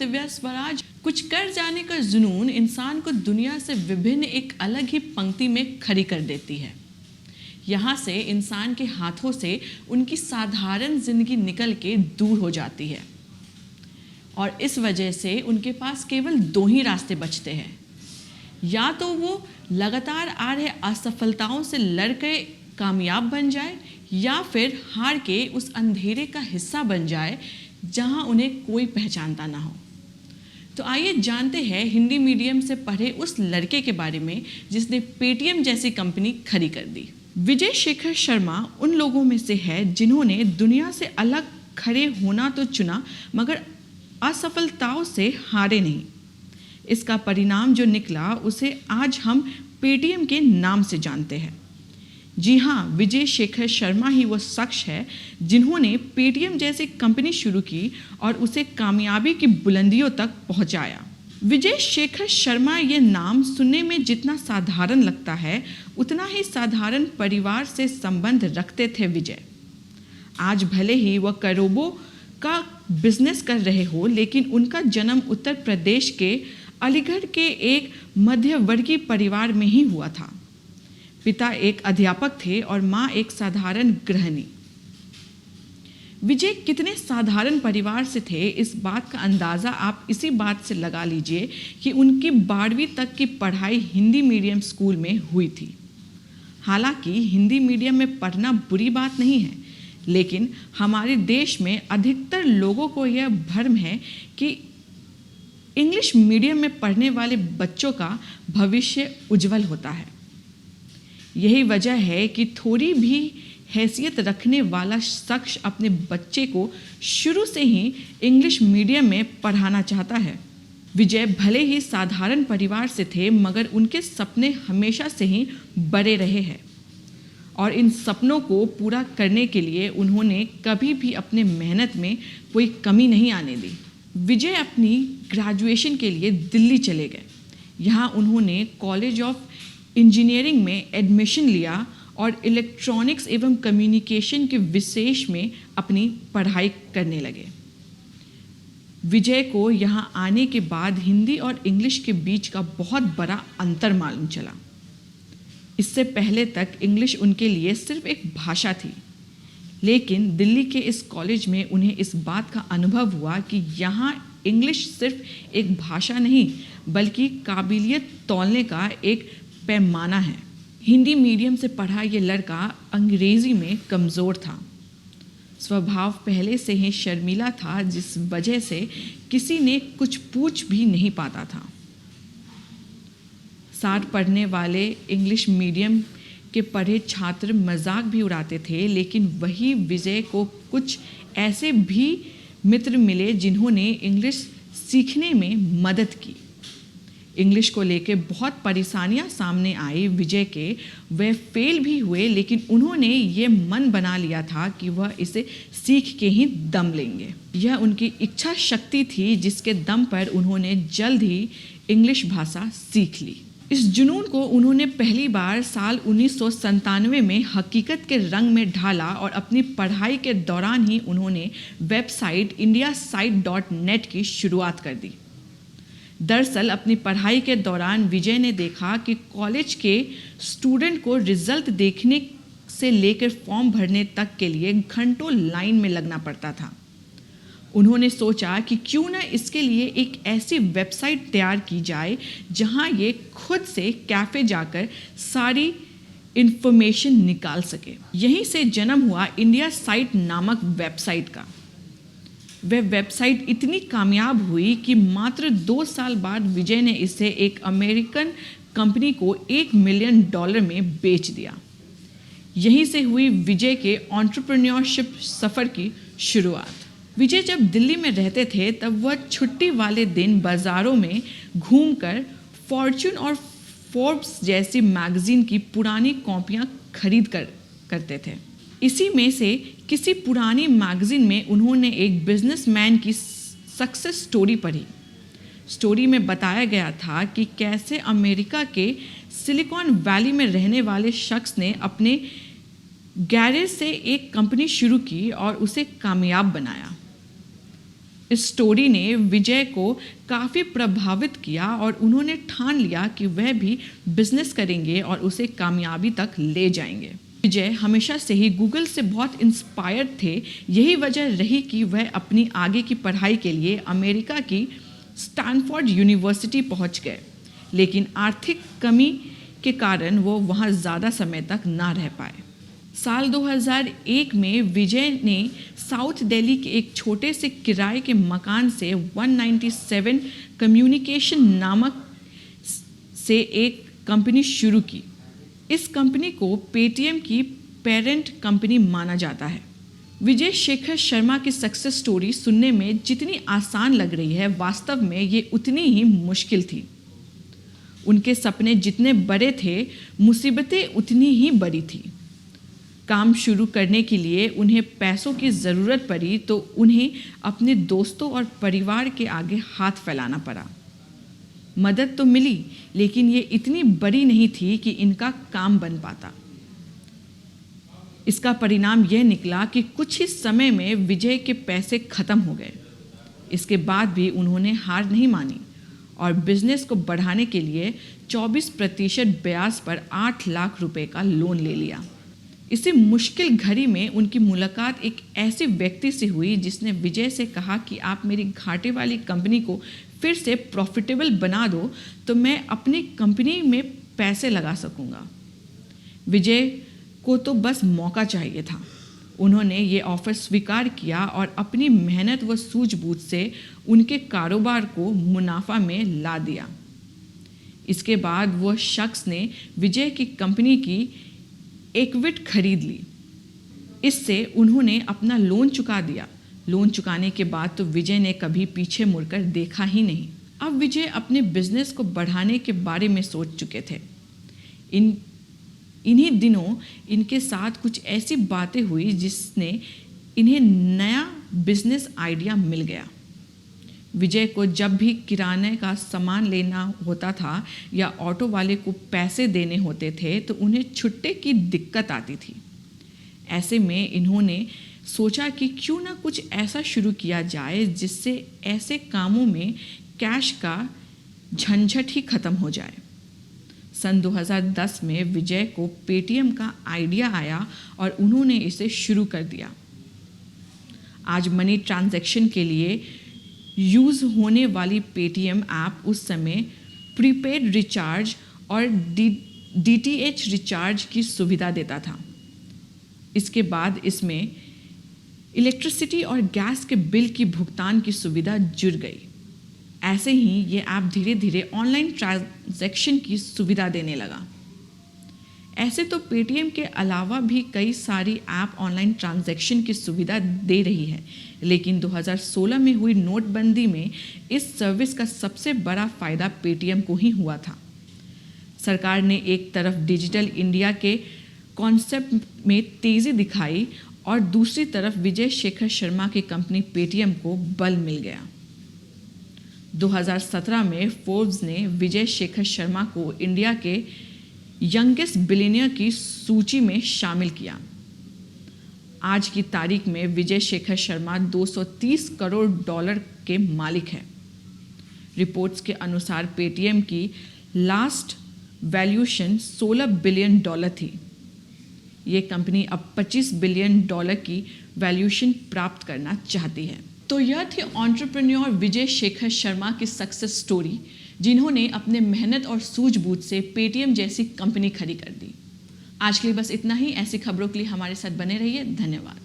दिव्या स्वराज। कुछ कर जाने का जुनून इंसान को दुनिया से विभिन्न एक अलग ही पंक्ति में खड़ी कर देती है। यहाँ से इंसान के हाथों से उनकी साधारण जिंदगी निकल के दूर हो जाती है और इस वजह से उनके पास केवल दो ही रास्ते बचते हैं। या तो वो लगातार आ रहे असफलताओं से लड़ के कामयाब बन जाए या फिर हार के उस अंधेरे का हिस्सा बन जाए जहां उन्हें कोई पहचानता ना हो। तो आइए जानते हैं हिंदी मीडियम से पढ़े उस लड़के के बारे में जिसने पेटीएम जैसी कंपनी खड़ी कर दी। विजय शेखर शर्मा उन लोगों में से है जिन्होंने दुनिया से अलग खड़े होना तो चुना मगर असफलताओं से हारे नहीं। इसका परिणाम जो निकला उसे आज हम पेटीएम के नाम से जानते हैं। जी हाँ, विजय शेखर शर्मा ही वो शख्स है जिन्होंने पेटीएम जैसी कंपनी शुरू की और उसे कामयाबी की बुलंदियों तक पहुंचाया। विजय शेखर शर्मा ये नाम सुनने में जितना साधारण लगता है उतना ही साधारण परिवार से संबंध रखते थे विजय। आज भले ही वह करोड़ों का बिजनेस कर रहे हो, लेकिन उनका जन्म उत्तर प्रदेश के अलीगढ़ के एक मध्यवर्गीय परिवार में ही हुआ था। पिता एक अध्यापक थे और माँ एक साधारण गृहिणी। विजय कितने साधारण परिवार से थे इस बात का अंदाज़ा आप इसी बात से लगा लीजिए कि उनकी 12वीं तक की पढ़ाई हिंदी मीडियम स्कूल में हुई थी। हालांकि हिंदी मीडियम में पढ़ना बुरी बात नहीं है, लेकिन हमारे देश में अधिकतर लोगों को यह भ्रम है कि इंग्लिश मीडियम में पढ़ने वाले बच्चों का भविष्य उज्जवल होता है। यही वजह है कि थोड़ी भी हैसियत रखने वाला शख्स अपने बच्चे को शुरू से ही इंग्लिश मीडियम में पढ़ाना चाहता है। विजय भले ही साधारण परिवार से थे मगर उनके सपने हमेशा से ही बड़े रहे हैं और इन सपनों को पूरा करने के लिए उन्होंने कभी भी अपने मेहनत में कोई कमी नहीं आने दी। विजय अपनी ग्रेजुएशन के लिए दिल्ली चले गए। यहाँ उन्होंने कॉलेज ऑफ इंजीनियरिंग में एडमिशन लिया और इलेक्ट्रॉनिक्स एवं कम्युनिकेशन के विशेष में अपनी पढ़ाई करने लगे। विजय को यहाँ आने के बाद हिंदी और इंग्लिश के बीच का बहुत बड़ा अंतर मालूम चला। इससे पहले तक इंग्लिश उनके लिए सिर्फ एक भाषा थी, लेकिन दिल्ली के इस कॉलेज में उन्हें इस बात का अनुभव हुआ कि यहाँ इंग्लिश सिर्फ एक भाषा नहीं बल्कि काबिलियत तौलने का एक पैमाना है। हिंदी मीडियम से पढ़ा ये लड़का अंग्रेज़ी में कमज़ोर था। स्वभाव पहले से ही शर्मीला था, जिस वजह से किसी ने कुछ पूछ भी नहीं पाता था। साथ पढ़ने वाले इंग्लिश मीडियम के पढ़े छात्र मजाक भी उड़ाते थे, लेकिन वही विजय को कुछ ऐसे भी मित्र मिले जिन्होंने इंग्लिश सीखने में मदद की। इंग्लिश को लेके बहुत परेशानियां सामने आई विजय के। वह फेल भी हुए, लेकिन उन्होंने ये मन बना लिया था कि वह इसे सीख के ही दम लेंगे। यह उनकी इच्छा शक्ति थी जिसके दम पर उन्होंने जल्द ही इंग्लिश भाषा सीख ली। इस जुनून को उन्होंने पहली बार साल 1997 में हकीकत के रंग में ढाला और अपनी पढ़ाई के दौरान ही उन्होंने वेबसाइट indiasite.net की शुरुआत कर दी। दरअसल अपनी पढ़ाई के दौरान विजय ने देखा कि कॉलेज के स्टूडेंट को रिजल्ट देखने से लेकर फॉर्म भरने तक के लिए घंटों लाइन में लगना पड़ता था। उन्होंने सोचा कि क्यों ना इसके लिए एक ऐसी वेबसाइट तैयार की जाए जहां ये खुद से कैफ़े जाकर सारी इन्फॉर्मेशन निकाल सके। यहीं से जन्म हुआ इंडिया साइट नामक वेबसाइट का। वह वेबसाइट इतनी कामयाब हुई कि मात्र 2 साल बाद विजय ने इसे एक अमेरिकन कंपनी को $1 मिलियन में बेच दिया। यहीं से हुई विजय के एंटरप्रेन्योरशिप सफ़र की शुरुआत। विजय जब दिल्ली में रहते थे तब वह छुट्टी वाले दिन बाज़ारों में घूमकर फॉर्च्यून और फोर्ब्स जैसी मैगज़ीन की पुरानी कॉपियाँ खरीद करते थे। इसी में से किसी पुरानी मैगज़ीन में उन्होंने एक बिजनेसमैन की सक्सेस स्टोरी पढ़ी। स्टोरी में बताया गया था कि कैसे अमेरिका के सिलिकॉन वैली में रहने वाले शख्स ने अपने गैरेज से एक कंपनी शुरू की और उसे कामयाब बनाया। इस स्टोरी ने विजय को काफ़ी प्रभावित किया और उन्होंने ठान लिया कि वह भी बिजनेस करेंगे और उसे कामयाबी तक ले जाएंगे। विजय हमेशा से ही गूगल से बहुत इंस्पायर्ड थे। यही वजह रही कि वह अपनी आगे की पढ़ाई के लिए अमेरिका की स्टैनफोर्ड यूनिवर्सिटी पहुंच गए, लेकिन आर्थिक कमी के कारण वो वहां ज़्यादा समय तक ना रह पाए। साल 2001 में विजय ने साउथ दिल्ली के एक छोटे से किराए के मकान से 197 कम्युनिकेशन नामक से एक कंपनी शुरू की। इस कंपनी को पेटीएम की पेरेंट कंपनी माना जाता है। विजय शेखर शर्मा की सक्सेस स्टोरी सुनने में जितनी आसान लग रही है, वास्तव में ये उतनी ही मुश्किल थी। उनके सपने जितने बड़े थे, मुसीबतें उतनी ही बड़ी थी। काम शुरू करने के लिए उन्हें पैसों की ज़रूरत पड़ी तो उन्हें अपने दोस्तों और परिवार के आगे हाथ फैलाना पड़ा। मदद तो मिली, लेकिन ये इतनी बड़ी नहीं थी कि इनका काम बन पाता। इसका परिणाम यह निकला कि कुछ ही समय में विजय के पैसे खत्म हो गए। इसके बाद भी उन्होंने हार नहीं मानी और बिजनेस को बढ़ाने के लिए 24% ब्याज पर 8 लाख रुपए का लोन ले लिया। इसी मुश्किल घड़ी में उनकी मुलाकात एक ऐसे व्यक्ति से हुई जिसने विजय से कहा कि आप मेरी घाटे वाली कंपनी को फिर से प्रॉफिटेबल बना दो तो मैं अपनी कंपनी में पैसे लगा सकूंगा। विजय को तो बस मौका चाहिए था। उन्होंने ये ऑफर स्वीकार किया और अपनी मेहनत व सूझबूझ से उनके कारोबार को मुनाफा में ला दिया। इसके बाद वह शख्स ने विजय की कंपनी की इक्विटी खरीद ली। इससे उन्होंने अपना लोन चुका दिया। लोन चुकाने के बाद तो विजय ने कभी पीछे मुड़कर देखा ही नहीं। अब विजय अपने बिजनेस को बढ़ाने के बारे में सोच चुके थे। इन्हीं दिनों इनके साथ कुछ ऐसी बातें हुई जिसने इन्हें नया बिजनेस आइडिया मिल गया। विजय को जब भी किराने का सामान लेना होता था या ऑटो वाले को पैसे देने होते थे तो उन्हें छुट्टे की दिक्कत आती थी। ऐसे में इन्होंने सोचा कि क्यों ना कुछ ऐसा शुरू किया जाए जिससे ऐसे कामों में कैश का झंझट ही खत्म हो जाए। सन 2010 में विजय को पेटीएम का आइडिया आया और उन्होंने इसे शुरू कर दिया। आज मनी ट्रांजैक्शन के लिए यूज़ होने वाली पेटीएम ऐप उस समय प्रीपेड रिचार्ज और डीटीएच रिचार्ज की सुविधा देता था। इसके बाद इसमें इलेक्ट्रिसिटी और गैस के बिल की भुगतान की सुविधा जुड़ गई। ऐसे ही ये ऐप धीरे धीरे ऑनलाइन ट्रांजैक्शन की सुविधा देने लगा। ऐसे तो पेटीएम के अलावा भी कई सारी ऐप ऑनलाइन ट्रांजैक्शन की सुविधा दे रही है, लेकिन 2016 में हुई नोटबंदी में इस सर्विस का सबसे बड़ा फ़ायदा पेटीएम को ही हुआ था। सरकार ने एक तरफ डिजिटल इंडिया के कॉन्सेप्ट में तेज़ी दिखाई और दूसरी तरफ विजय शेखर शर्मा की कंपनी पेटीएम को बल मिल गया। 2017 में फोर्ब्स ने विजय शेखर शर्मा को इंडिया के यंगेस्ट बिलियनियर की सूची में शामिल किया। आज की तारीख में विजय शेखर शर्मा $230 करोड़ के मालिक हैं। रिपोर्ट्स के अनुसार पेटीएम की लास्ट वैल्यूएशन $16 बिलियन थी। ये कंपनी अब $25 बिलियन की वैल्यूएशन प्राप्त करना चाहती है। तो यह थी एंटरप्रेन्योर विजय शेखर शर्मा की सक्सेस स्टोरी, जिन्होंने अपने मेहनत और सूझबूझ से पेटीएम जैसी कंपनी खड़ी कर दी। आज के लिए बस इतना ही। ऐसी खबरों के लिए हमारे साथ बने रहिए। धन्यवाद।